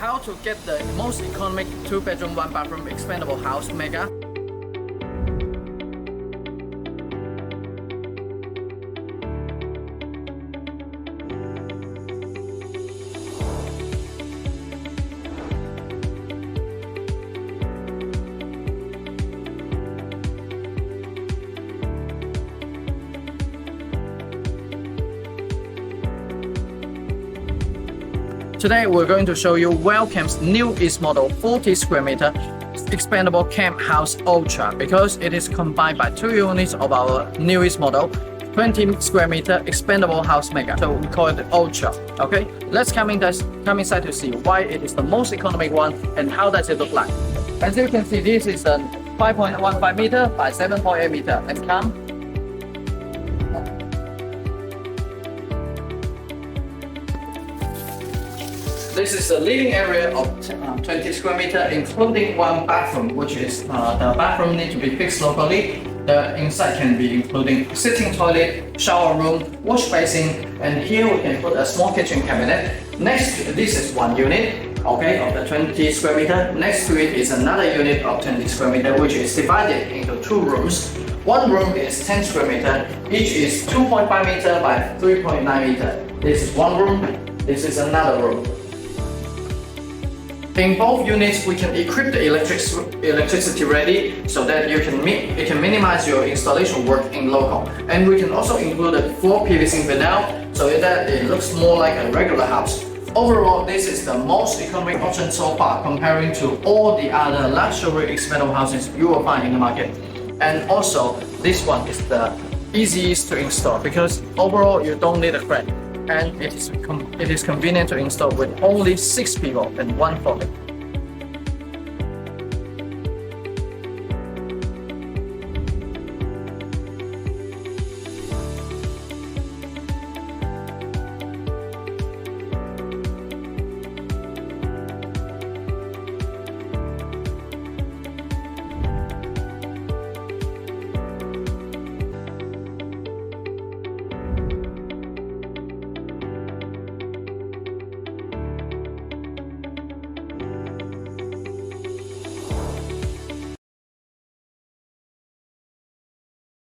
how to get the most economic 2-bedroom, 1-bathroom expandable house mega. Today we're going to show you Welcome's newest model 40 square meter expandable camp house Ultra, because it is combined by 2 units of our newest model 20 square meter expandable house mega. So we call it Ultra. Okay, let's come inside to see why it is the most economic one and how does it look like. As you can see, this is a 5.15 meter by 7.8 meter. Let's come. This is the living area of 20 square meter, including 1 bathroom, which is the bathroom need to be fixed locally. The inside can be including sitting toilet, shower room, wash basin, and here we can put a small kitchen cabinet. Next, this is 1 unit, okay, of the 20 square meter. Next to it is another unit of 20 square meter, which is divided into 2 rooms. 1 room is 10 square meter, each is 2.5 meter by 3.9 meter. This is 1 room, this is another room. In both units, we can equip the electricity ready so that it can minimize your installation work in local. And we can also include a 4 PVC vinyl so that it looks more like a regular house. Overall, this is the most economic option so far comparing to all the other luxury expandable houses you will find in the market. And also, this one is the easiest to install because overall you don't need a crane. And it is convenient to install with only 6 people and 1 trolley.